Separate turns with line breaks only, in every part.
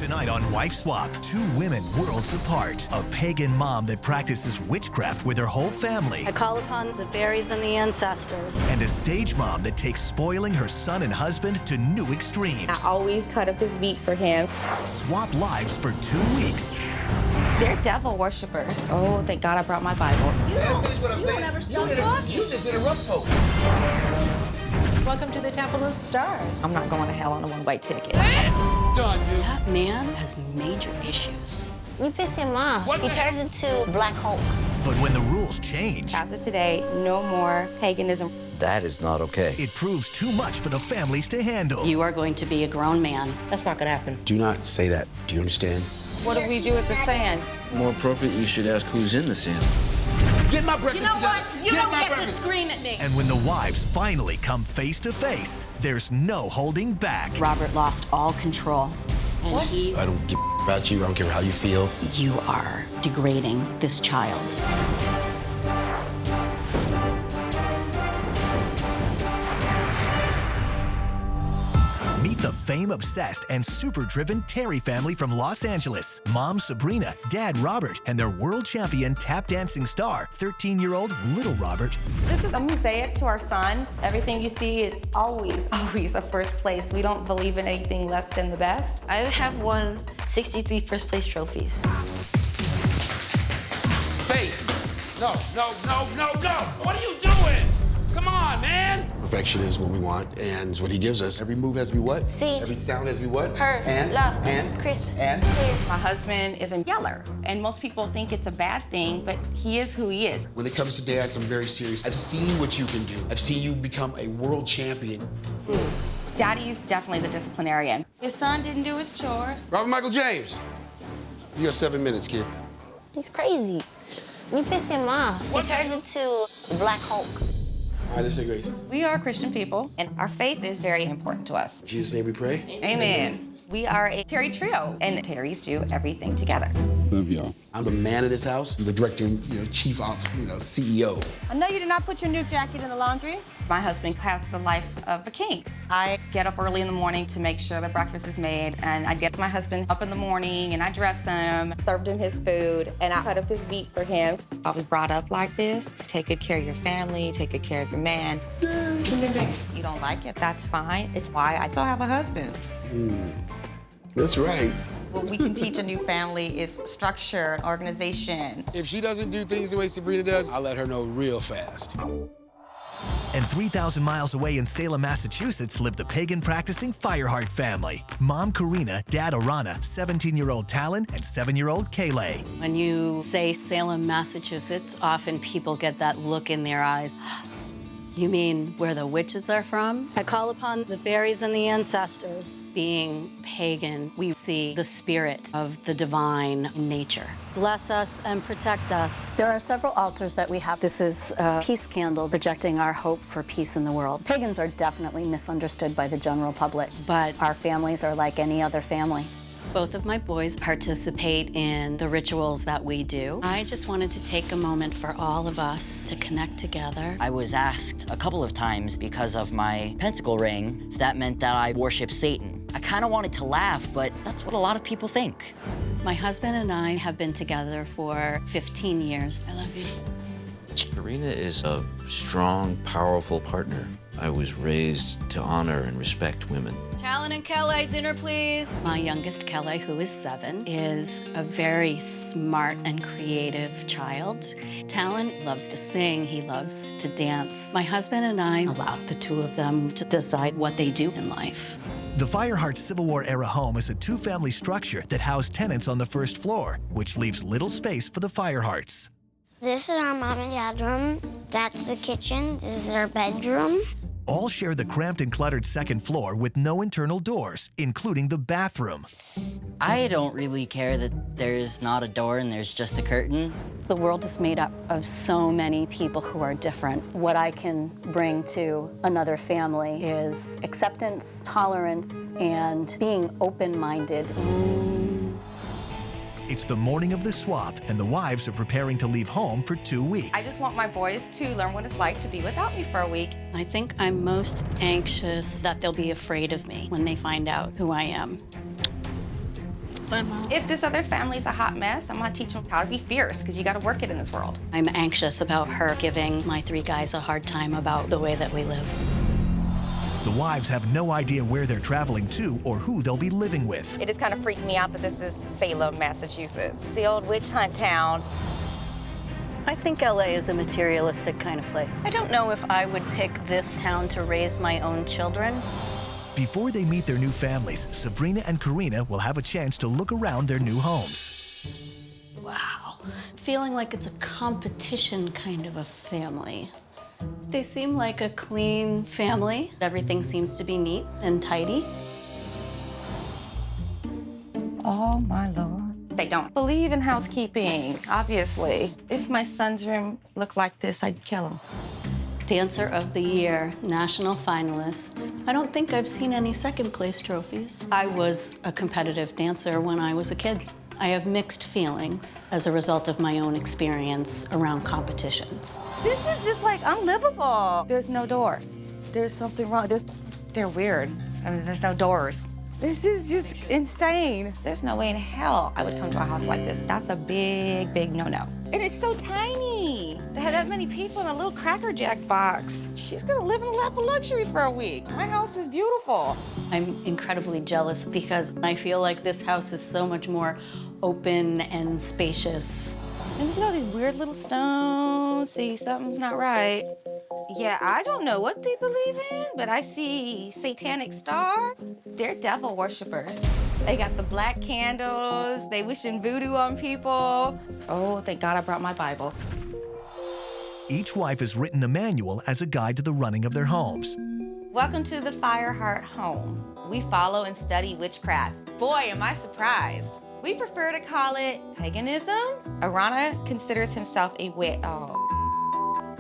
Tonight on Wife Swap, two women worlds apart. A pagan mom that practices witchcraft with her whole family.
I call upon the fairies and the ancestors.
And a stage mom that takes spoiling her son and husband to new extremes.
I always cut up his beat for him.
Swap lives for 2 weeks.
They're devil worshippers. Oh, thank God I brought my Bible.
You don't ever stop talking. You just interrupt folks.
Welcome to the Temple of Stars.
I'm not going to hell on a one-way ticket.
Done, you.
That man has major issues.
You pissed him off. He turned into Black Hulk.
But when the rules change,
As of today, no more paganism.
That is not okay.
it proves too much for the families to handle.
You are going to be a grown man.
That's not gonna happen.
Do not say that. Do you understand?
What do we do with the sand?
More appropriately, you should ask who's in the sand.
Get my breakfast.
You know what? You
Get
don't
my
get to
breakfast.
scream at me.
And when the wives finally come face to face, there's no holding back.
Robert lost all control. And
I don't give a about you. I don't care how you feel.
you are degrading this child.
Meet the fame-obsessed and super-driven Terry family from Los Angeles. Mom Sabrina, Dad Robert, and their world champion tap dancing star, 13-year-old Little Robert.
This is a mosaic to our son. Everything you see is always, always a first place. We don't believe in anything less than the best.
I have won 63 first place trophies.
Face. No, no, no, no, no. What are you doing? Come on, man. Perfection is what we want, and it's what he gives us. Every move has to be what?
See.
Every sound has to be what?
Heard,
And?
loud,
And?
crisp,
And?
clear.
My husband is a yeller, and most people think it's a bad thing, but he is who he is.
When it comes to dads, I'm very serious. I've seen what you can do. I've seen you become a world champion.
Daddy's definitely the disciplinarian. Your son didn't do his chores.
Robert Michael James. You got 7 minutes, kid.
He's crazy. You pissed him off. He turned into Black Hulk.
All right, let's say grace.
We are Christian people, and our faith is very important to us.
In Jesus' name we pray.
Amen. We are a Terry trio, and Terrys do everything together.
Love y'all. I'm the man of this house, the director, chief officer, CEO.
I know you did not put your new jacket in the laundry.
My husband has the life of a king. I get up early in the morning to make sure that breakfast is made, and I get my husband up in the morning, and I dress him, served him his food, and I cut up his beat for him. I was brought up like this. Take good care of your family, take good care of your man. You don't like it, that's fine. It's why I still have a husband.
That's right.
What we can teach a new family is structure, organization.
If she doesn't do things the way Sabrina does, I'll let her know real fast.
And 3,000 miles away in Salem, Massachusetts, live the pagan practicing Fireheart family. Mom Karina, Dad Arana, 17-year-old Talon, and 7-year-old Kayleigh.
When you say Salem, Massachusetts, often people get that look in their eyes. You mean where the witches are from? I call upon the fairies and the ancestors. Being pagan, we see the spirit of the divine in nature. Bless us and protect us. There are several altars that we have. This is a peace candle projecting our hope for peace in the world. Pagans are definitely misunderstood by the general public, but our families are like any other family. Both of my boys participate in the rituals that we do. I just wanted to take a moment for all of us to connect together.
I was asked a couple of times because of my pentacle ring if that meant that I worship Satan. I kind of wanted to laugh, but that's what a lot of people think.
My husband and I have been together for 15 years. I love you.
Karina is a strong, powerful partner. I was raised to honor and respect women.
Talon and Kelly, dinner please. My youngest, Kelly, who is 7, is a very smart and creative child. Talon loves to sing, he loves to dance. My husband and I allow the two of them to decide what they do in life.
The Fireheart Civil War-era home is a 2-family structure that housed tenants on the first floor, which leaves little space for the Firehearts.
This is our mom and dad's room. That's the kitchen. This is our bedroom.
All share the cramped and cluttered second floor with no internal doors, including the bathroom.
I don't really care that there's not a door and there's just a curtain.
The world is made up of so many people who are different. What I can bring to another family is acceptance, tolerance, and being open-minded.
It's the morning of the swap, and the wives are preparing to leave home for 2 weeks.
I just want my boys to learn what it's like to be without me for a week.
I think I'm most anxious that they'll be afraid of me when they find out who I am.
Bye, Mom.
If this other family's a hot mess, I'm gonna teach them how to be fierce, because you gotta work it in this world.
I'm anxious about her giving my 3 guys a hard time about the way that we live.
The wives have no idea where they're traveling to or who they'll be living with.
It is kind of freaked me out that this is Salem, Massachusetts, the old witch hunt town.
I think LA is a materialistic kind of place. I don't know if I would pick this town to raise my own children.
Before they meet their new families, Sabrina and Karina will have a chance to look around their new homes.
Wow. Feeling like it's a competition kind of a family. They seem like a clean family. Everything seems to be neat and tidy.
Oh, my Lord. They don't believe in housekeeping, obviously. If my son's room looked like this, I'd kill him.
Dancer of the Year, national finalist. I don't think I've seen any second-place trophies. I was a competitive dancer when I was a kid. I have mixed feelings as a result of my own experience around competitions.
This is just like unlivable. There's no door. There's something wrong. They're weird. I mean, there's no doors. This is just insane. There's no way in hell I would come to a house like this. That's a big, big no-no. And it's so tiny. To have that many people in a little Cracker Jack box. She's gonna live in a lap of luxury for a week. My house is beautiful.
I'm incredibly jealous because I feel like this house is so much more open and spacious.
And look at all these weird little stones. See, something's not right. Yeah, I don't know what they believe in, but I see satanic star. They're devil worshipers. They got the black candles. They wishing voodoo on people. Oh, thank God I brought my Bible.
Each wife has written a manual as a guide to the running of their homes.
Welcome to the Fireheart home. We follow and study witchcraft. Boy, am I surprised. We prefer to call it paganism. Arana considers himself a witch. Oh.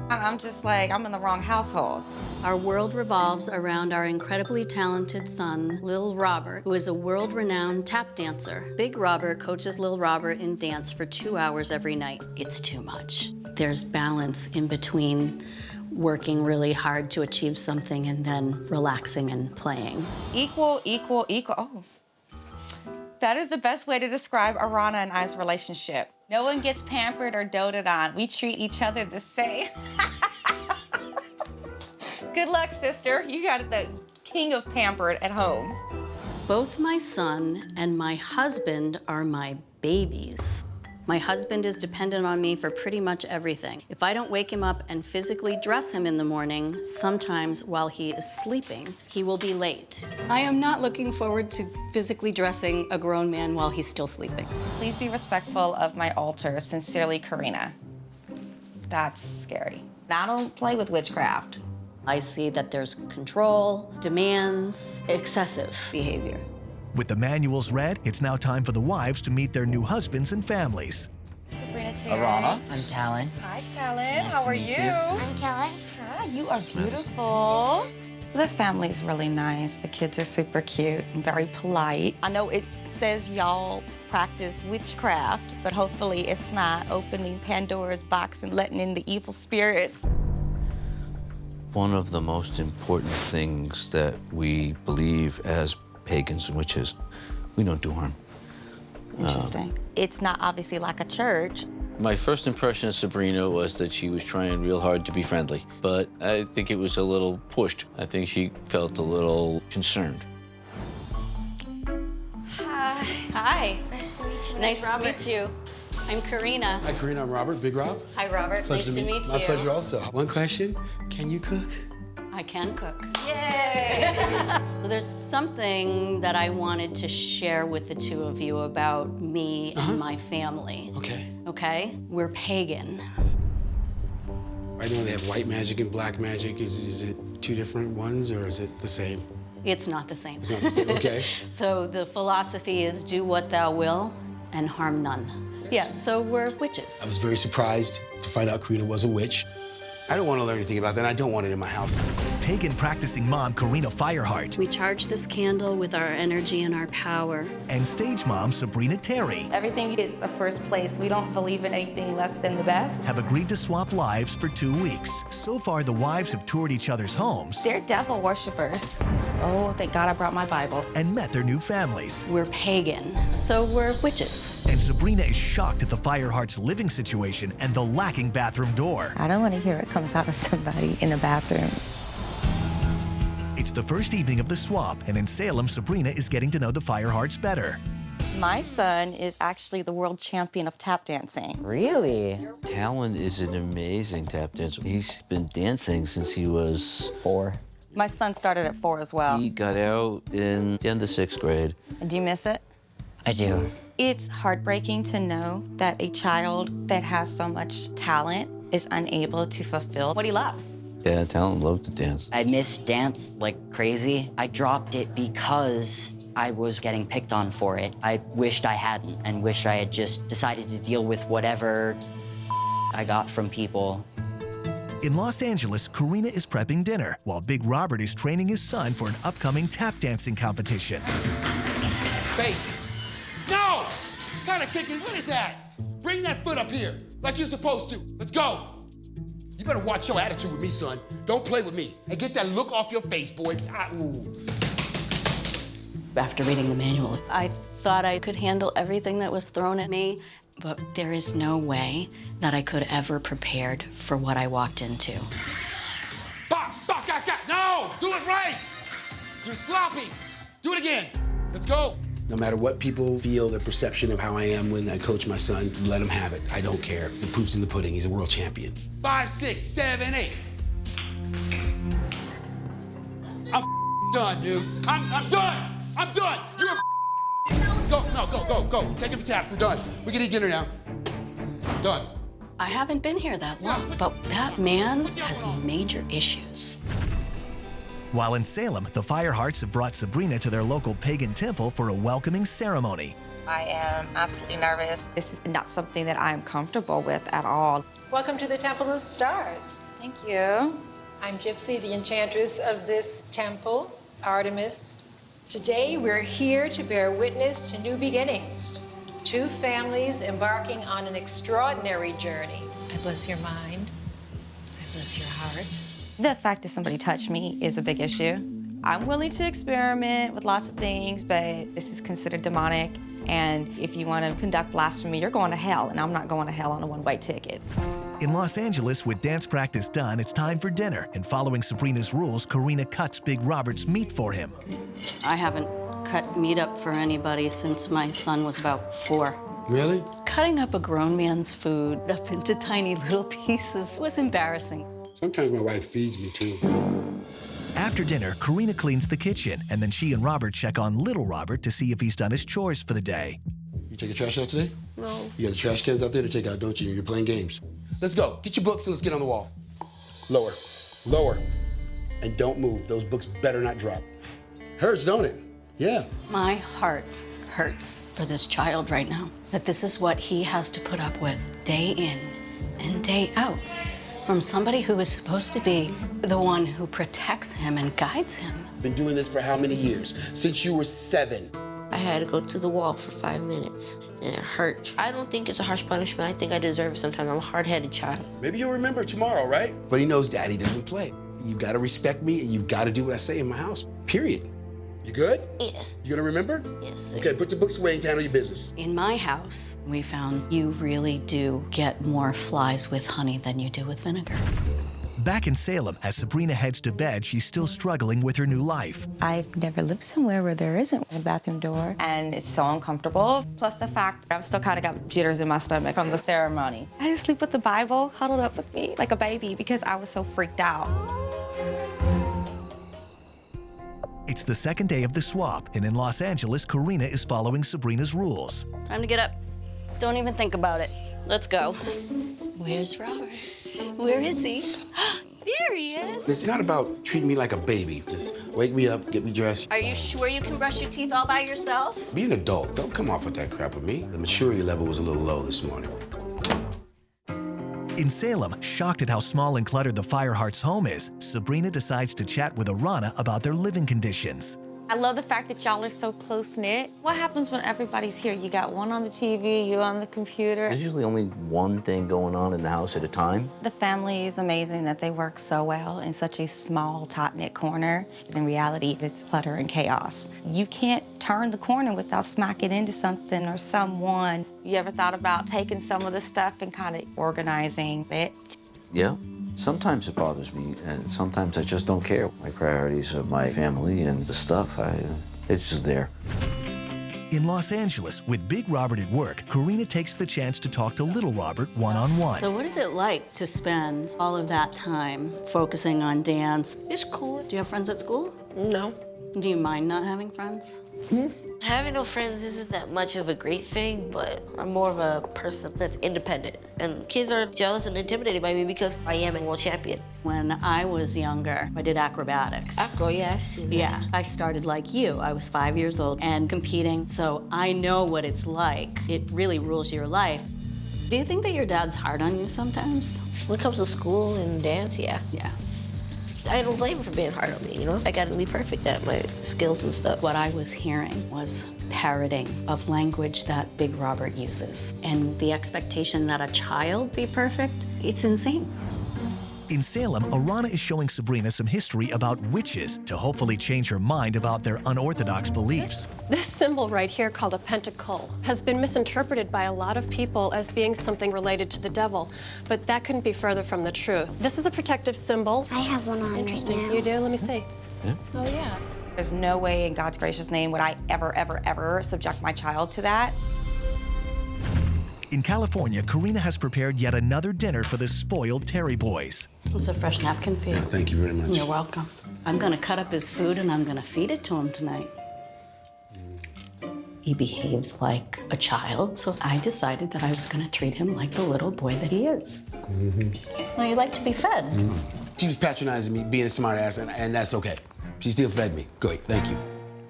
I'm just like, I'm in the wrong household.
Our world revolves around our incredibly talented son, Lil Robert, who is a world-renowned tap dancer. Big Robert coaches Lil Robert in dance for 2 hours every night. It's too much. There's balance in between working really hard to achieve something and then relaxing and playing.
Equal, equal, equal. Oh. That is the best way to describe Arana and I's relationship. No one gets pampered or doted on. We treat each other the same. Good luck, sister. You got the king of pampered at home.
Both my son and my husband are my babies. My husband is dependent on me for pretty much everything. If I don't wake him up and physically dress him in the morning, sometimes while he is sleeping, he will be late. I am not looking forward to physically dressing a grown man while he's still sleeping.
Please be respectful of my altar. Sincerely, Karina. That's scary. I don't play with witchcraft.
I see that there's control, demands, excessive behavior.
With the manuals read, it's now time for the wives to meet their new husbands and families.
Sabrina,
Arana.
I'm Talon.
Hi, Salem.
Nice
How
to
are
meet
you?
you.
I'm Kelly.
Hi, you are beautiful. The family's really nice. The kids are super cute and very polite. I know it says y'all practice witchcraft, but hopefully it's not opening Pandora's box and letting in the evil spirits.
One of the most important things that we believe as pagans and witches, we don't do harm.
Interesting. It's not obviously like a church.
My first impression of Sabrina was that she was trying real hard to be friendly, but I think it was a little pushed. I think she felt a little concerned.
Hi. Hi.
Nice to meet you.
Nice to
Robert.
meet you. I'm Karina.
Hi, Karina. I'm Robert. Big Rob.
Hi, Robert.
Pleasure
nice to meet
My
you.
pleasure also. One question. Can you cook?
I can cook.
Yay!
There's something that I wanted to share with the two of you about me and my family.
Okay.
Okay? We're pagan.
I know they have white magic and black magic. Is it two different ones or is it the same?
It's not the same.
It's not the same. Okay.
So the philosophy is do what thou will and harm none. Yeah, so we're witches.
I was very surprised to find out Karina was a witch. I don't want to learn anything about that. I don't want it in my house.
pagan practicing mom Karina Fireheart,
We charge this candle with our energy and our power.
and stage mom Sabrina Terry
Everything is the first place. We don't believe in anything less than the best.
have agreed to swap lives for 2 weeks. So far, the wives have toured each other's homes
They're devil worshippers. Oh, thank God I brought my Bible.
and met their new families.
We're pagan, so we're witches.
And Sabrina is shocked at the Fireheart's living situation and the lacking bathroom door.
I don't want to hear it comes out of somebody in the bathroom.
It's the first evening of the swap, and in Salem, Sabrina is getting to know the Firehearts better.
My son is actually the world champion of tap dancing.
Really?
Talon is an amazing tap dancer. He's been dancing since he was
4.
My son started at 4 as well.
He got out in the end of 6th grade.
Do you miss it?
I do.
It's heartbreaking to know that a child that has so much talent is unable to fulfill what he loves.
Yeah, Talon loved to dance.
I miss dance like crazy. I dropped it because I was getting picked on for it. I wished I hadn't and wished I had just decided to deal with whatever I got from people.
In Los Angeles, Karina is prepping dinner, while Big Robert is training his son for an upcoming tap dancing competition.
Face. No! What kind of kick is, what is that? Bring that foot up here, like you're supposed to. Let's go. You better watch your attitude with me, son. Don't play with me. And get that look off your face, boy. Ooh.
After reading the manual, I thought I could handle everything that was thrown at me, but there is no way that I could ever prepared for what I walked into.
No! Do it right! You're sloppy. Do it again. Let's go. No matter what people feel, their perception of how I am when I coach my son, let him have it. I don't care. The proof's in the pudding. He's a world champion. 5, 6, 7, 8. I'm done, dude. I'm done. I'm done. You're Go. Take it for taps. We're done. We can eat dinner now. Done.
I haven't been here that long, but that man has major issues.
While in Salem, the Firehearts have brought Sabrina to their local pagan temple for a welcoming ceremony.
I am absolutely nervous. This is not something that I'm comfortable with at all.
Welcome to the Temple of Stars.
Thank you.
I'm Gypsy, the enchantress of this temple, Artemis. Today, we're here to bear witness to new beginnings. 2 families embarking on an extraordinary journey. I bless your mind. I bless your heart.
The fact that somebody touched me is a big issue. I'm willing to experiment with lots of things, but this is considered demonic. And if you want to conduct blasphemy, you're going to hell, and I'm not going to hell on a one-way ticket.
In Los Angeles, with dance practice done, it's time for dinner. And following Sabrina's rules, Karina cuts Big Robert's meat for him.
I haven't cut meat up for anybody since my son was about 4.
Really?
Cutting up a grown man's food up into tiny little pieces was embarrassing.
Sometimes my wife feeds me, too.
After dinner, Karina cleans the kitchen, and then she and Robert check on little Robert to see if he's done his chores for the day.
You take your trash out today?
No.
You got the trash cans out there to take out, don't you? You're playing games. Let's go. Get your books and let's get on the wall. Lower. Lower. And don't move. Those books better not drop. Hurts, don't it? Yeah.
My heart hurts for this child right now, that this is what he has to put up with day in and day out from somebody who is supposed to be the one who protects him and guides him.
Been doing this for how many years? Since you were 7.
I had to go to the wall for 5 minutes, and it hurt. I don't think it's a harsh punishment. I think I deserve it sometimes. I'm a hard-headed child.
Maybe you'll remember tomorrow, right? But he knows Daddy doesn't play. You gotta respect me and you gotta do what I say in my house, period. You good?
Yes.
You gonna remember?
Yes, sir.
Okay, put your books away and handle your business.
In my house, we found you really do get more flies with honey than you do with vinegar.
Back in Salem, as Sabrina heads to bed, she's still struggling with her new life.
I've never lived somewhere where there isn't a bathroom door, and it's so uncomfortable. Plus the fact that I've still kind of got jitters in my stomach from the ceremony. I had to sleep with the Bible huddled up with me like a baby because I was so freaked out.
It's the second day of the swap, and in Los Angeles, Karina is following Sabrina's rules.
Time to get up. Don't even think about it. Let's go. Where's Robert? Where is he? There he is.
It's not about treating me like a baby. Just wake me up, get me dressed.
Are you sure you can brush your teeth all by yourself?
Be an adult. Don't come off with that crap with me. The maturity level was a little low this morning.
In Salem, shocked at how small and cluttered the Fireheart's home is, Sabrina decides to chat with Arana about their living conditions.
I love the fact that y'all are so close-knit. What happens when everybody's here? You got one on the TV, you on the computer.
There's usually only one thing going on in the house at a time.
The family is amazing that they work so well in such a small, tight-knit corner. In reality, it's clutter and chaos. You can't turn the corner without smacking into something or someone. You ever thought about taking some of the stuff and kind of organizing it?
Yeah. Sometimes it bothers me, and sometimes I just don't care. My priorities are my family and the stuff. It's just there.
In Los Angeles, with Big Robert at work, Karina takes the chance to talk to Little Robert one-on-one.
So what is it like to spend all of that time focusing on dance?
It's cool.
Do you have friends at school?
No.
Do you mind not having friends?
Having no friends isn't that much of a great thing, but I'm more of a person that's independent. And kids are jealous and intimidated by me because I am a world champion.
When I was younger, I did acrobatics.
Acro, yeah, I've seen that.
Yeah, I started like you. I was 5 years old and competing, so I know what it's like. It really rules your life. Do you think that your dad's hard on you sometimes?
When it comes to school and dance, yeah.
Yeah.
I don't blame him for being hard on me, you know? I gotta be perfect at my skills and stuff.
What I was hearing was parroting of language that Big Robert uses. And the expectation that a child be perfect, it's insane.
In Salem, Arana is showing Sabrina some history about witches to hopefully change her mind about their unorthodox beliefs.
This symbol right here, called a pentacle, has been misinterpreted by a lot of people as being something related to the devil, but that couldn't be further from the truth. This is a protective symbol.
I have one on
Interesting.
right now.
You do? Let me see.
Yeah.
Oh, yeah.
There's no way in God's gracious name would I ever, ever, ever subject my child to that.
In California, Karina has prepared yet another dinner for the spoiled Terry boys.
It's a fresh napkin for you.
Thank you very much.
You're welcome. I'm gonna cut up his food and I'm gonna feed it to him tonight. He behaves like a child, so I decided that I was gonna treat him like the little boy that he is. Well, you like to be fed.
She was patronizing me, being a smart ass, and that's okay. She still fed me. Great, thank you.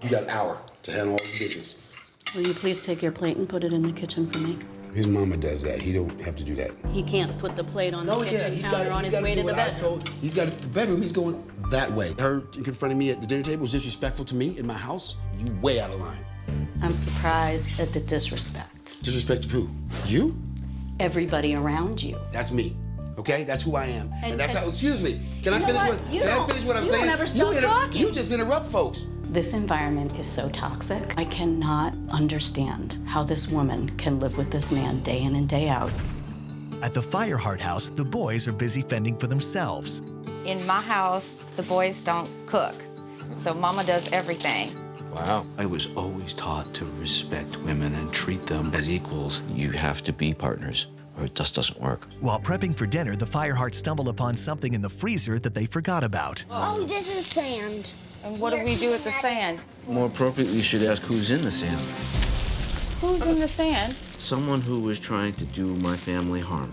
You got an hour to handle all the business.
Will you please take your plate and put it in the kitchen for me?
His mama does that. He don't have to do that.
He can't put the plate on the kitchen counter on his way to the bedroom.
He's got the bedroom. He's going that way. Her confronting me at the dinner table was disrespectful to me in my house. You way out of line.
I'm surprised at the disrespect.
Disrespect of who? You?
Everybody around you.
That's me. Okay? That's who I am. And that's
and-
how. Excuse me. Can I
know
finish
what?
what?
You
Can I
don't-
finish what I'm
you
saying?
don't ever stop talking.
You just interrupt folks.
This environment is so toxic. I cannot understand how this woman can live with this man day in and day out.
At the Fireheart house, the boys are busy fending for themselves.
In my house, the boys don't cook, so Mama does everything.
Wow.
I was always taught to respect women and treat them as equals.
You have to be partners, or it just doesn't work.
While prepping for dinner, the Fireheart stumble upon something in the freezer that they forgot about.
Oh, this is sand.
And what do we do with the sand?
More appropriately, you should ask who's in the sand.
Who's in the sand?
Someone who was trying to do my family harm.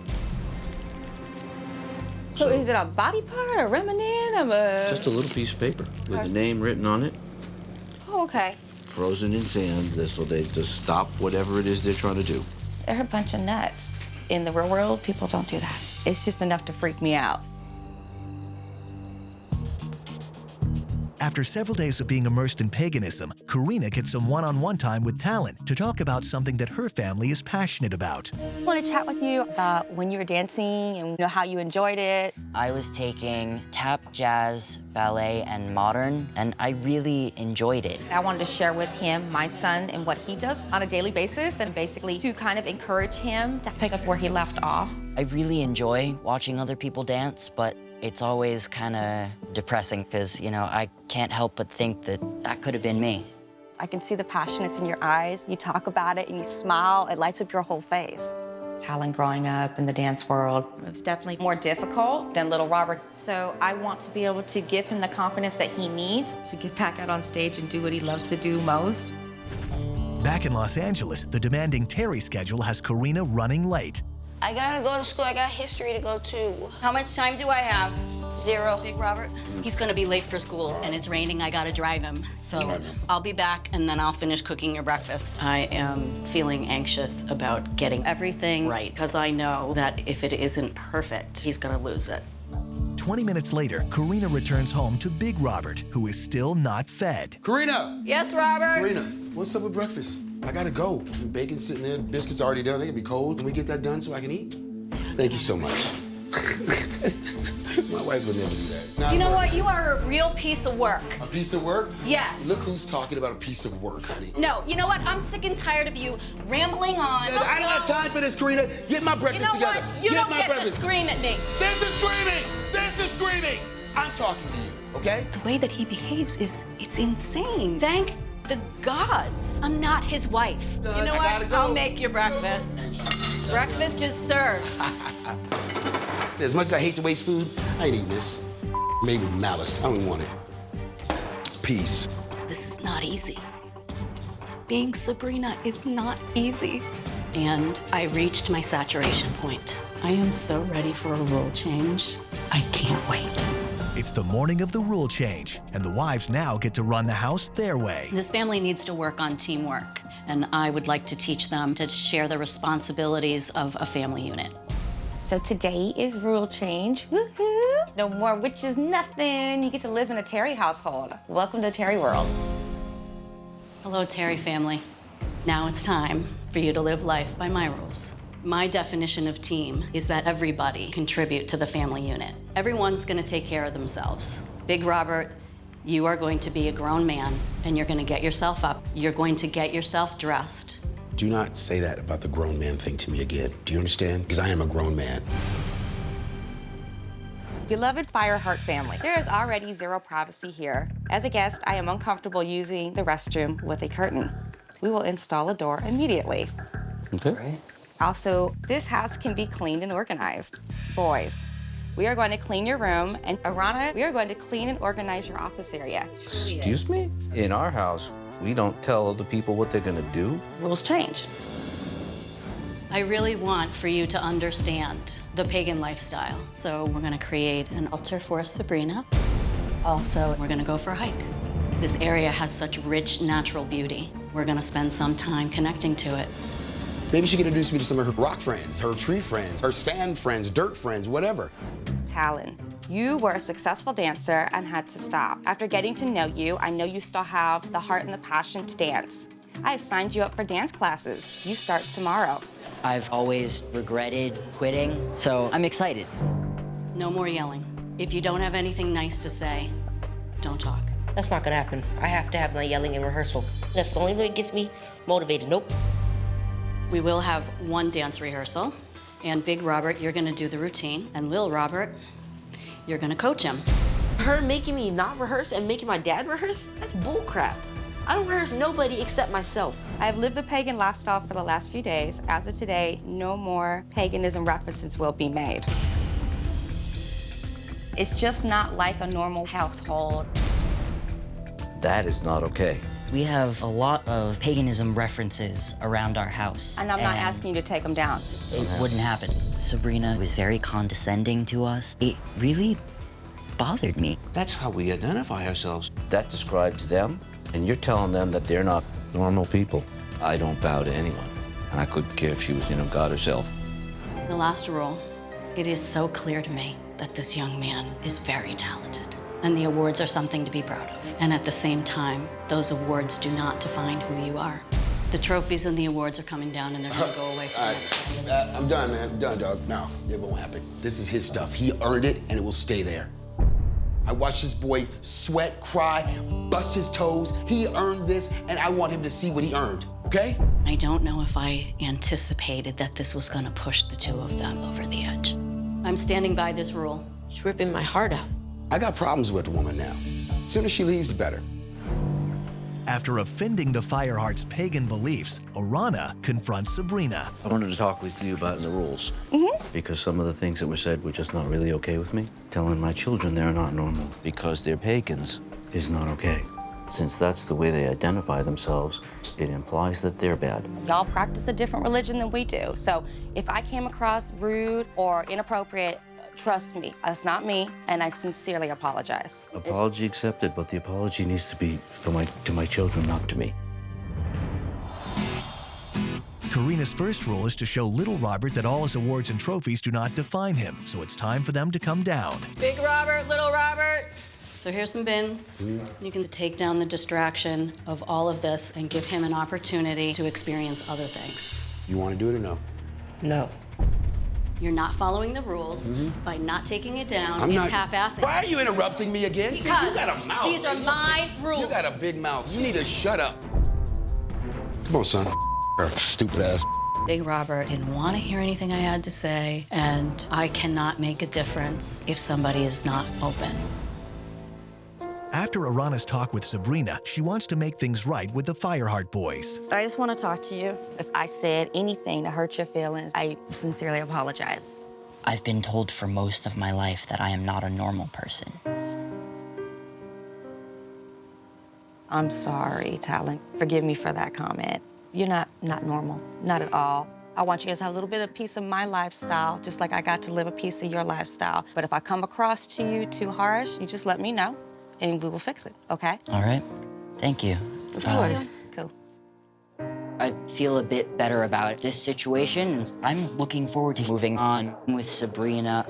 So is it a body part, a remnant of a...
Just a little piece of paper with a name written on it,
Oh, okay.
frozen in sand, so they just stop whatever it is they're trying to do.
They're a bunch of nuts. In the real world, people don't do that. It's just enough to freak me out.
After several days of being immersed in paganism, Karina gets some one-on-one time with Talon to talk about something that her family is passionate about.
I want to chat with you about when you were dancing and how you enjoyed it.
I was taking tap, jazz, ballet, and modern, and I really enjoyed it.
I wanted to share with him my son and what he does on a daily basis, and basically to kind of encourage him to pick up where he left off.
I really enjoy watching other people dance, but it's always kind of depressing because, you know, I can't help but think that that could have been me.
I can see the passion that's in your eyes. You talk about it and you smile, it lights up your whole face. Talon growing up in the dance world, it was definitely more difficult than little Robert. So I want to be able to give him the confidence that he needs to get back out on stage and do what he loves to do most.
Back in Los Angeles, the demanding Terry schedule has Karina running late.
I gotta go to school. I got history to go to.
How much time do I have?
0.
Big Robert, he's gonna be late for school and it's raining, I gotta drive him. So I'll be back and then I'll finish cooking your breakfast. I am feeling anxious about getting everything right because I know that if it isn't perfect, he's gonna lose it.
20 minutes later, Karina returns home to Big Robert, who is still not fed.
Karina!
Yes, Robert?
Karina, what's up with breakfast? I gotta go. Bacon's sitting there, biscuits already done. They can be cold. Can we get that done so I can eat? Thank you so much. My wife would never do that. Now,
You know what? You are a real piece of work.
a piece of work?
Yes.
Look who's talking about a piece of work, honey.
No, you know what? I'm sick and tired of you rambling on.
I don't have time for this, Karina. Get my breakfast
You know
together.
what? You
Get
don't
my
get
breakfast.
to scream at me.
This is screaming! This is screaming! I'm talking to you, okay?
The way that he behaves it's insane. Thank the gods. I'm not his wife. You know
I
what?
gotta go.
I'll make your breakfast. Breakfast is served.
As much as I hate to waste food, I ain't eating this. Made with malice. I don't want it. Peace.
This is not easy. Being Sabrina is not easy. And I reached my saturation point. I am so ready for a rule change. I can't wait.
It's the morning of the rule change, and the wives now get to run the house their way.
This family needs to work on teamwork, and I would like to teach them to share the responsibilities of a family unit.
So today is rule change. Woohoo! No more witches, nothing. You get to live in a Terry household. Welcome to Terry world.
Hello, Terry family. Now it's time for you to live life by my rules. My definition of team is that everybody contribute to the family unit. Everyone's gonna take care of themselves. Big Robert, you are going to be a grown man and you're gonna get yourself up. You're going to get yourself dressed.
Do not say that about the grown man thing to me again. Do you understand? Because I am a grown man.
Beloved Fireheart family, there is already zero privacy here. As a guest, I am uncomfortable using the restroom with a curtain. We will install a door immediately.
Okay.
Also, this house can be cleaned and organized. Boys, we are going to clean your room, and Arana, we are going to clean and organize your office area.
Excuse me? In our house, we don't tell the people what they're gonna do.
Rules change.
I really want for you to understand the pagan lifestyle. So we're gonna create an altar for Sabrina. Also, we're gonna go for a hike. This area has such rich natural beauty. We're gonna spend some time connecting to it.
Maybe she can introduce me to some of her rock friends, her tree friends, her sand friends, dirt friends, whatever.
Talon, you were a successful dancer and had to stop. After getting to know you, I know you still have the heart and the passion to dance. I have signed you up for dance classes. You start tomorrow.
I've always regretted quitting, so I'm excited.
No more yelling. If you don't have anything nice to say, don't talk.
That's not gonna happen. I have to have my yelling in rehearsal. That's the only thing that gets me motivated. Nope.
We will have one dance rehearsal, and Big Robert, you're gonna do the routine, and Lil Robert, you're gonna coach him.
Her making me not rehearse and making my dad rehearse? That's bull crap. I don't rehearse nobody except myself.
I have lived the pagan lifestyle for the last few days. As of today, no more paganism references will be made. It's just not like a normal household.
That is not okay.
We have a lot of paganism references around our house.
And I'm not asking you to take them down.
It wouldn't happen. Sabrina was very condescending to us. It really bothered me.
That's how we identify ourselves. That describes them, and you're telling them that they're not normal people. I don't bow to anyone, and I couldn't care if she was, God herself.
The last rule, it is so clear to me that this young man is very talented. And the awards are something to be proud of. And at the same time, those awards do not define who you are. The trophies and the awards are coming down and they're gonna go away from us.
I'm done, man. I'm done, dog. No, it won't happen. This is his stuff. He earned it, and it will stay there. I watched this boy sweat, cry, bust his toes. He earned this, and I want him to see what he earned, okay?
I don't know if I anticipated that this was gonna push the two of them over the edge. I'm standing by this rule.
She's ripping my heart out.
I got problems with the woman now. The sooner she leaves, the better.
After offending the Fireheart's pagan beliefs, Arana confronts Sabrina.
I wanted to talk with you about the rules. Because some of the things that were said were just not really okay with me. Telling my children they're not normal because they're pagans is not okay. Since that's the way they identify themselves, it implies that they're bad.
Y'all practice a different religion than we do. So if I came across rude or inappropriate, Trust me, that's not me, and I sincerely apologize.
Apology accepted, but the apology needs to be to my children, not to me.
Karina's first rule is to show little Robert that all his awards and trophies do not define him, so it's time for them to come down.
Big Robert, little Robert. So here's some bins. You can take down the distraction of all of this and give him an opportunity to experience other things.
You want to do it or no?
No.
You're not following the rules by not taking it down.
I'm
it's
not.
half-assing.
Why are you interrupting me again? See,
Because
you got a mouth.
these are my rules.
You got a big mouth. You need to shut up. Come on, son. Stupid ass.
Big Robert didn't want to hear anything I had to say, and I cannot make a difference if somebody is not open.
After Arana's talk with Sabrina, she wants to make things right with the Fireheart boys.
I just want to talk to you. If I said anything to hurt your feelings, I sincerely apologize.
I've been told for most of my life that I am not a normal person.
I'm sorry, Talon. Forgive me for that comment. You're not normal, not at all. I want you guys to have a little bit of piece of my lifestyle, just like I got to live a piece of your lifestyle. But if I come across to you too harsh, you just let me know, and we will fix it, okay?
All right. Thank you.
Of course. Cool.
I feel a bit better about this situation. I'm looking forward to moving on with Sabrina.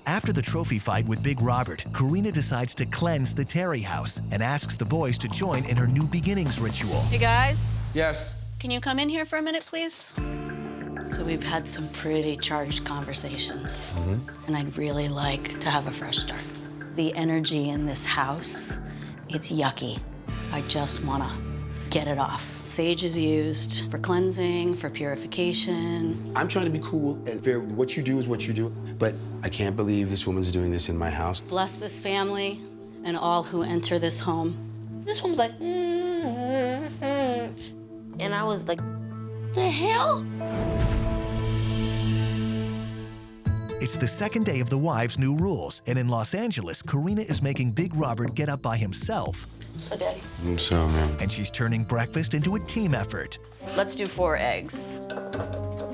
After the trophy fight with Big Robert, Karina decides to cleanse the Terry house and asks the boys to join in her new beginnings ritual.
Hey, guys.
Yes.
Can you come in here for a minute, please? So we've had some pretty charged conversations, and I'd really like to have a fresh start. The energy in this house, it's yucky. I just want to get it off. Sage is used for cleansing, for purification.
I'm trying to be cool and fair. What you do is what you do. But I can't believe this woman's doing this in my house.
Bless this family and all who enter this home.
This woman's like, and I was like, the hell?
It's the second day of the wives' new rules, and in Los Angeles, Karina is making Big Robert get up by himself.
So, Daddy.
So, man.
And she's turning breakfast into a team effort.
Let's do 4 eggs.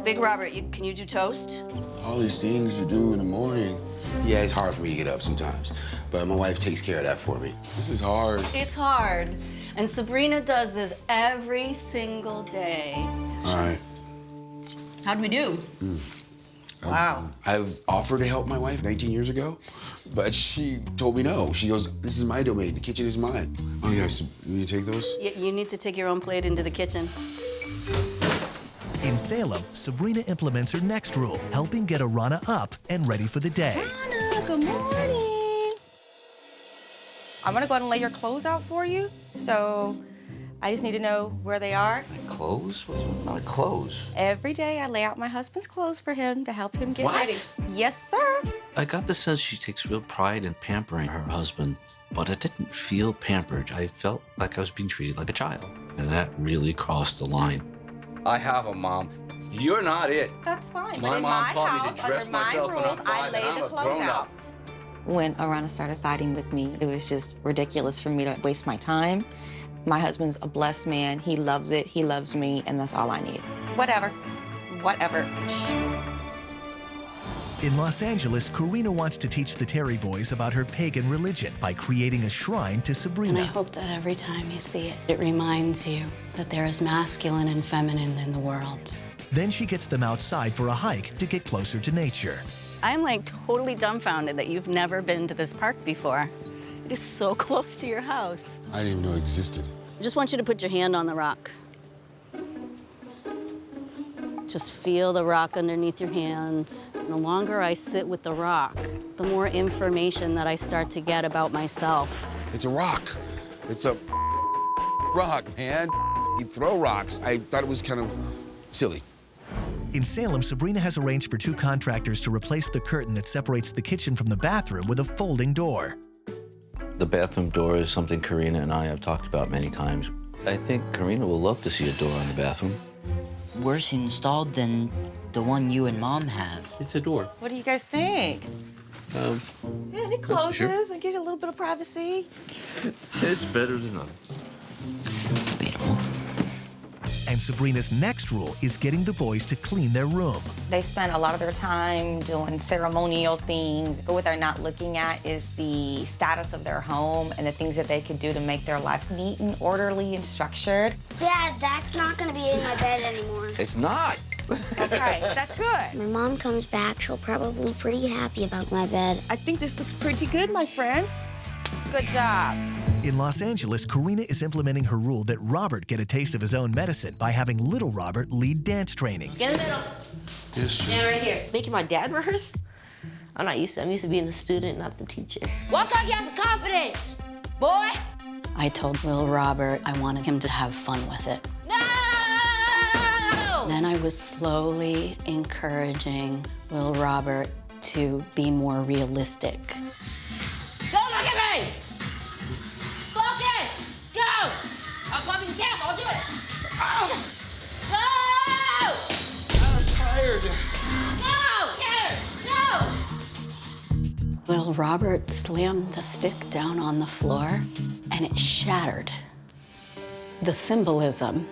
Big Robert, can you do toast?
All these things you do in the morning. Yeah, it's hard for me to get up sometimes, but my wife takes care of that for me. This is hard.
It's hard. And Sabrina does this every single day.
All right.
How'd we do? Wow.
I've offered to help my wife 19 years ago, but she told me no. She goes, this is my domain. The kitchen is mine. Oh, yes. You need to take those?
You need to take your own plate into the kitchen.
In Salem, Sabrina implements her next rule, helping get Arana up and ready for the day.
Anna, good morning. I'm gonna go ahead and lay your clothes out for you. So I just need to know where they are.
My clothes? What's my clothes?
Every day I lay out my husband's clothes for him to help him get
What?
ready. Yes, sir.
I got the sense she takes real pride in pampering her husband, but I didn't feel pampered. I felt like I was being treated like a child, and that really crossed the line.
I have a mom. You're not it.
That's fine.
My
but in
mom
my
taught me to
house,
dress
under my
myself when I'm
rules, I
5,
lay
and I'm
the
a
clothes
grown-up.
out. When Arana started fighting with me, it was just ridiculous for me to waste my time. My husband's a blessed man. He loves it. He loves me, and that's all I need. Whatever. Whatever.
In Los Angeles, Karina wants to teach the Terry boys about her pagan religion by creating a shrine to
And I
Sabrina.
hope that every time you see it, it reminds you that there is masculine and feminine in the world.
Then she gets them outside for a hike to get closer to nature.
I'm like totally dumbfounded that you've never been to this park before. It is so close to your house.
I didn't even know it existed.
I just want you to put your hand on the rock. Just feel the rock underneath your hand. The longer I sit with the rock, the more information that I start to get about myself.
It's a rock. It's a rock, man. You throw rocks. I thought it was kind of silly.
In Salem, Sabrina has arranged for 2 contractors to replace the curtain that separates the kitchen from the bathroom with a folding door.
The bathroom door is something Karina and I have talked about many times. I think Karina will love to see a door in the bathroom.
Worse installed than the one you and Mom have.
It's a door.
What do you guys think?
Um,
Yeah, and it closes and gives you a little bit of privacy.
it's better than others.
It's debatable.
And Sabrina's next rule is getting the boys to clean their room.
They spend a lot of their time doing ceremonial things, but what they're not looking at is the status of their home and the things that they could do to make their lives neat and orderly and structured.
Dad, that's not gonna be in my bed anymore.
It's not.
Okay, that's good.
When Mom comes back, she'll probably be pretty happy about my bed.
I think this looks pretty good, my friend. Good job.
In Los Angeles, Karina is implementing her rule that Robert get a taste of his own medicine by having little Robert lead dance training.
Get in the middle.
Yes, sir.
Stand right here. Making my dad rehearse? I'm not used to. I'm used to being the student, not the teacher. Walk like you have some confidence, boy.
I told little Robert I wanted him to have fun with it.
No!
Then I was slowly encouraging little Robert to be more realistic.
Don't look at me! Focus! Go! I'm pumping the gas, I'll do it! Oh. Go!
I was tired.
Go! Go!
Little Robert slammed the stick down on the floor and it shattered. The symbolism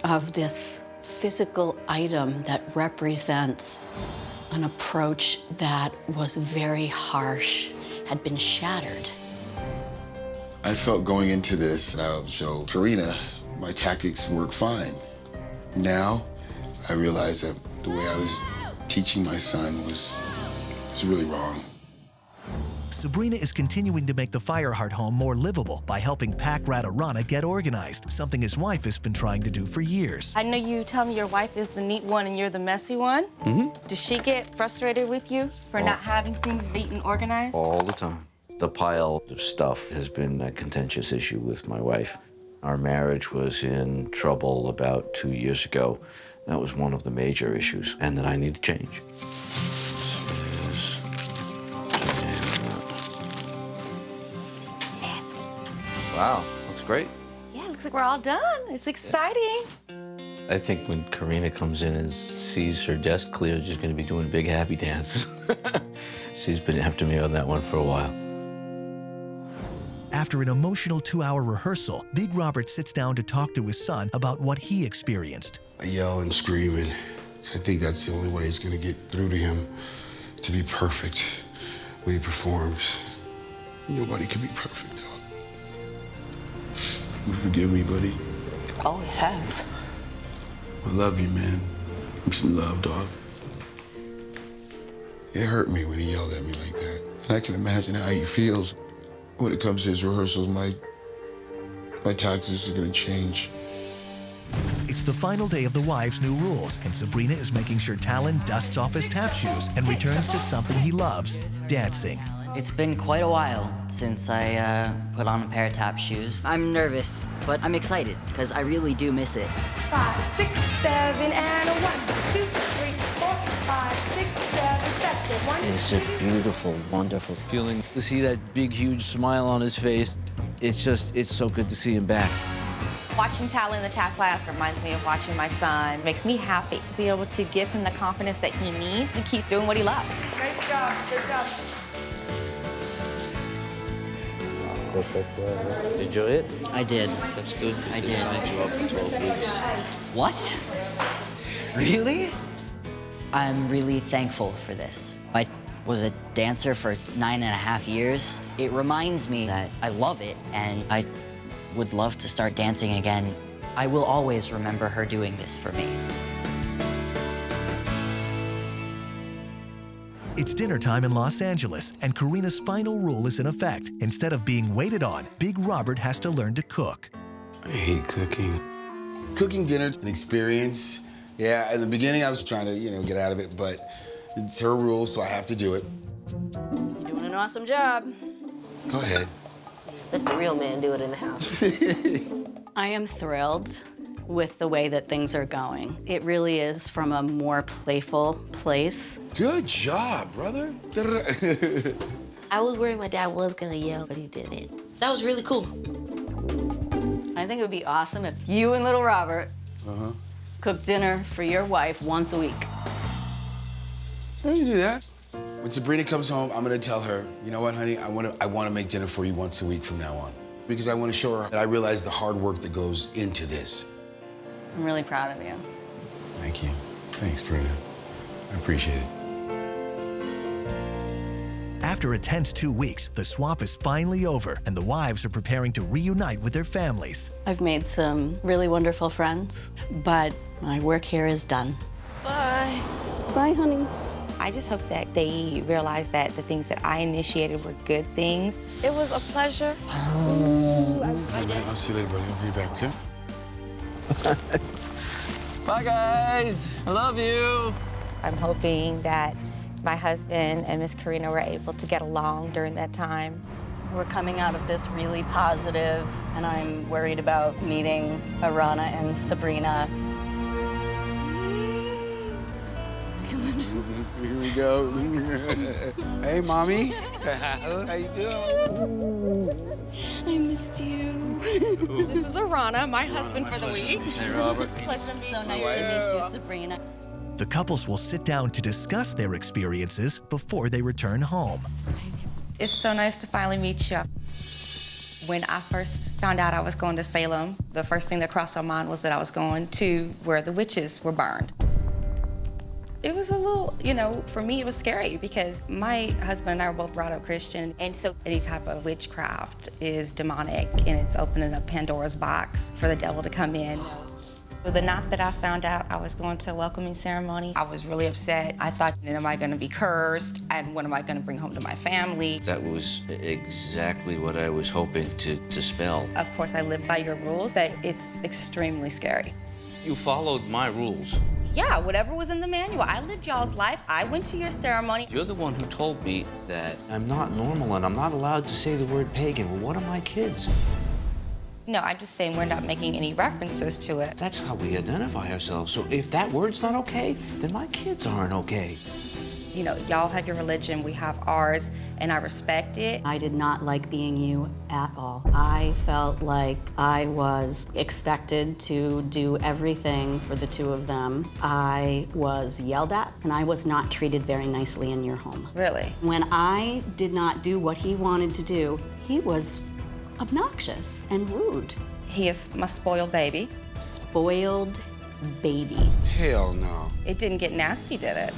of this physical item that represents an approach that was very harsh had been shattered.
I felt going into this, I'll show Karina my tactics work fine. Now, I realize that the way I was teaching my son was really wrong.
Sabrina is continuing to make the Fireheart home more livable by helping Pac Ratarana get organized, something his wife has been trying to do for years.
I know you tell me your wife is the neat one and you're the messy one.
Mm-hmm.
Does she get frustrated with you for not having things neat and organized?
All the time. The pile of stuff has been a contentious issue with my wife. Our marriage was in trouble about 2 years ago. That was one of the major issues, and that I need to change. Wow, looks great.
Yeah, looks like we're all done. It's exciting.
I think when Karina comes in and sees her desk clear, she's going to be doing a big happy dance. She's been after me on that one for a while.
After an emotional 2-hour rehearsal, Big Robert sits down to talk to his son about what he experienced.
I yell and scream, and I think that's the only way it's gonna get through to him, to be perfect when he performs. Nobody can be perfect, dog. You forgive me, buddy?
Oh, you have.
I love you, man. Give me some love, dog. It hurt me when he yelled at me like that. And I can imagine how he feels. When it comes to his rehearsals, my tactics are gonna change.
It's the final day of the wives' new rules, and Sabrina is making sure Talon dusts off his tap shoes and returns to something he loves, dancing.
It's been quite a while since I put on a pair of tap shoes. I'm nervous, but I'm excited because I really do miss it.
5, 6, 7, and a 1, 2, 3, 4, 5, 6, 7, 7, 1,
It's a beautiful, wonderful feeling to see that big, huge smile on his face. It's so good to see him back.
Watching Talon in the tap class reminds me of watching my son. Makes me happy to be able to give him the confidence that he needs to keep doing what he loves.
Nice job, good job.
Did you enjoy it?
I did.
That's good.
I
They
did.
signed you up for 12 weeks.
What? Really? I'm really thankful for this. I was a dancer for 9.5 years. It reminds me that I love it, and I would love to start dancing again. I will always remember her doing this for me.
It's dinner time in Los Angeles, and Karina's final rule is in effect. Instead of being waited on, Big Robert has to learn to cook.
I hate cooking. Cooking dinner's an experience. Yeah, in the beginning I was trying to, get out of it, but it's her rule, so I have to do it.
You're doing an awesome job.
Go ahead.
Let the real man do it in the house.
I am thrilled with the way that things are going. It really is from a more playful place.
Good job, brother.
I was worried my dad was gonna yell, but he didn't. That was really cool.
I think it would be awesome if you and little Robert cooked dinner for your wife once a week.
I can do that. When Sabrina comes home, I'm gonna tell her, you know what, honey, I wanna make dinner for you once a week from now on. Because I wanna show her that I realize the hard work that goes into this.
I'm really proud of you.
Thank you. Thanks, Bruna. I appreciate it.
After a tense 2 weeks, the swap is finally over, and the wives are preparing to reunite with their families.
I've made some really wonderful friends, but my work here is done.
Bye.
Bye, honey.
I just hope that they realize that the things that I initiated were good things.
It was a pleasure.
I'll see you later, buddy. I'll be back, okay?
Bye, guys. I love you.
I'm hoping that my husband and Miss Karina were able to get along during that time.
We're coming out of this really positive, and I'm worried about meeting Arana and Sabrina.
Here we go. Hey, Mommy. How you doing?
I missed you.
This is Arana, my husband for the week.
Hey, Robert.
Pleasure to meet
So nice to meet you, Sabrina.
The couples will sit down to discuss their experiences before they return home.
It's so nice to finally meet you. When I first found out I was going to Salem, the first thing that crossed my mind was that I was going to where the witches were burned. It was a little, for me it was scary because my husband and I were both brought up Christian, and so any type of witchcraft is demonic, and it's opening up Pandora's box for the devil to come in. The night that I found out I was going to a welcoming ceremony, I was really upset. I thought, am I going to be cursed? And what am I going to bring home to my family?
That was exactly what I was hoping to spell.
Of course, I live by your rules, but it's extremely scary.
You followed my rules.
Yeah, whatever was in the manual. I lived y'all's life. I went to your ceremony.
You're the one who told me that I'm not normal and I'm not allowed to say the word pagan. Well, what are my kids?
No, I'm just saying we're not making any references to it.
That's how we identify ourselves. So if that word's not okay, then my kids aren't okay.
Y'all have your religion, we have ours, and I respect it.
I did not like being you at all. I felt like I was expected to do everything for the two of them. I was yelled at, and I was not treated very nicely in your home.
Really?
When I did not do what he wanted to do, he was obnoxious and rude.
He is my spoiled baby.
Spoiled baby.
Hell no.
It didn't get nasty, did it?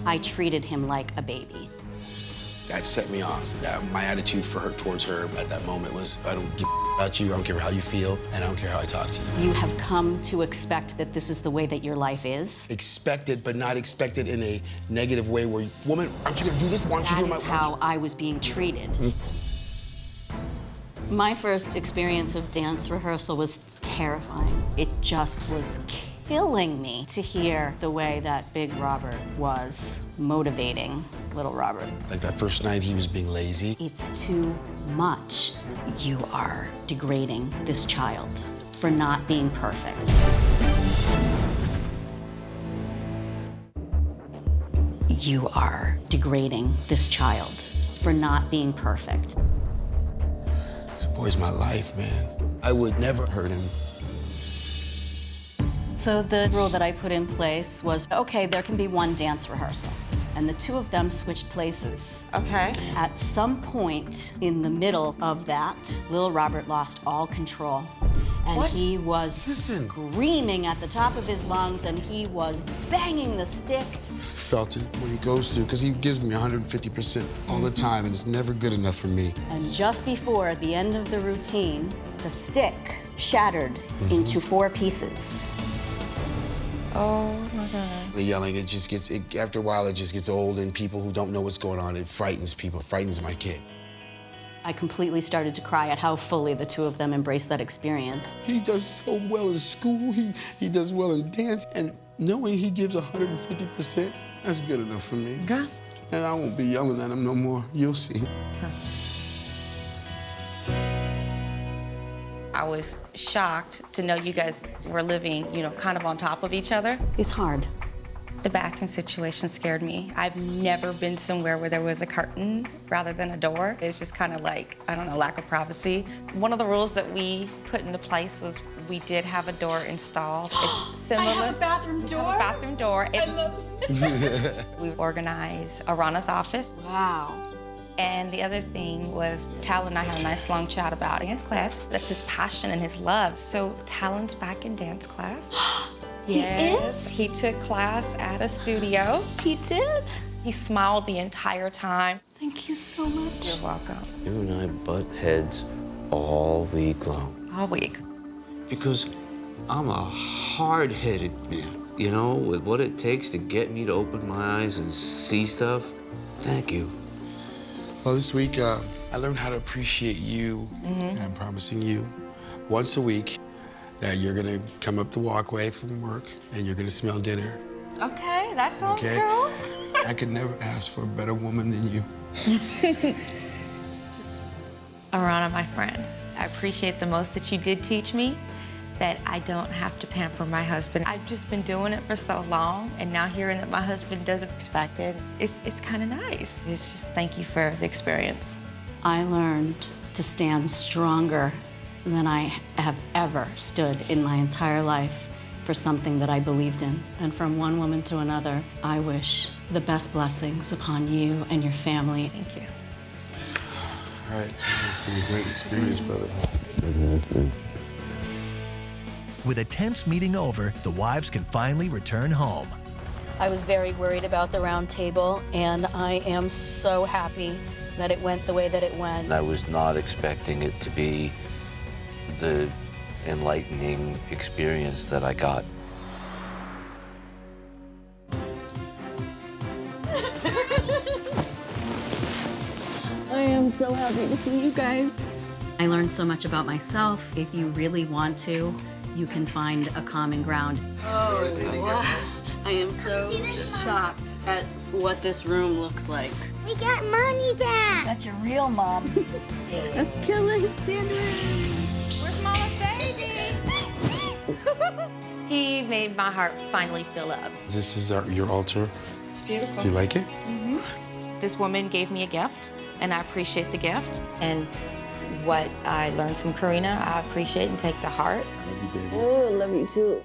I treated him like a baby.
That set me off. My attitude towards her at that moment was, I don't give about you, I don't care how you feel, and I don't care how I talk to you.
You have come to expect that this is the way that your life is.
Expected, but not expected in a negative way where, woman, aren't you gonna do this? Why don't you do my...
That is how I was being treated. My first experience of dance rehearsal was terrifying. It just was killing me to hear the way that Big Robert was motivating Little Robert.
Like that first night, he was being lazy.
It's too much. You are degrading this child for not being perfect. You are degrading this child for not being perfect.
That boy's my life, man. I would never hurt him.
So the rule that I put in place was, okay, there can be one dance rehearsal. And the two of them switched places.
Okay.
At some point in the middle of that, Little Robert lost all control. And he was screaming at the top of his lungs, and he was banging the stick.
Felt it when he goes through, because he gives me 150% all the time, and it's never good enough for me.
And just before the end of the routine, the stick shattered into 4 pieces.
Oh my God.
The yelling, after a while, it just gets old, and people who don't know what's going on, it frightens people, frightens my kid.
I completely started to cry at how fully the two of them embraced that experience.
He does so well in school, he does well in dance, and knowing he gives 150%, that's good enough for me.
Okay.
And I won't be yelling at him no more. You'll see.
Okay. I was shocked to know you guys were living, kind of on top of each other.
It's hard.
The bathroom situation scared me. I've never been somewhere where there was a curtain rather than a door. It's just kind of like, I don't know, lack of privacy. One of the rules that we put into place was we did have a door installed. It's similar.
I have a bathroom door?
A bathroom door.
I love it.
We organized Arana's office.
Wow.
And the other thing was Talon and I had a nice long chat about dance class. That's his passion and his love. So Talon's back in dance class. Yes, he took class at a studio.
He did?
He smiled the entire time.
Thank you so much.
You're welcome.
You and I butt heads all week long.
All week.
Because I'm a hard-headed man, you know, with what it takes to get me to open my eyes and see stuff. Thank you.
Well, this week, I learned how to appreciate you, and I'm promising you once a week that you're gonna come up the walkway from work and you're gonna smell dinner.
Okay, that sounds
Okay?
cool.
I could never ask for a better woman than you.
Arana, my friend, I appreciate the most that you did teach me that I don't have to pamper my husband. I've just been doing it for so long, and now hearing that my husband doesn't expect it, it's kind of nice. It's just thank you for the experience.
I learned to stand stronger than I have ever stood in my entire life for something that I believed in. And from one woman to another, I wish the best blessings upon you and your family.
Thank you.
All right, it's been a great experience, brother.
With a tense meeting over, the wives can finally return home.
I was very worried about the round table, and I am so happy that it went the way that it went.
I was not expecting it to be the enlightening experience that I got.
I am so happy to see you guys.
I learned so much about myself. If you really want to, you can find a common ground. Oh, wow. I am so shocked at what this room looks like.
We got money back.
That's your real mom.
Achilles sandwich.
Where's Mama's baby? He made my heart finally fill up.
This is your altar.
It's beautiful.
Do you like it?
This woman gave me a gift, and I appreciate the gift. And what I learned from Karina, I appreciate and take to heart.
Love you, baby.
Oh, love you too.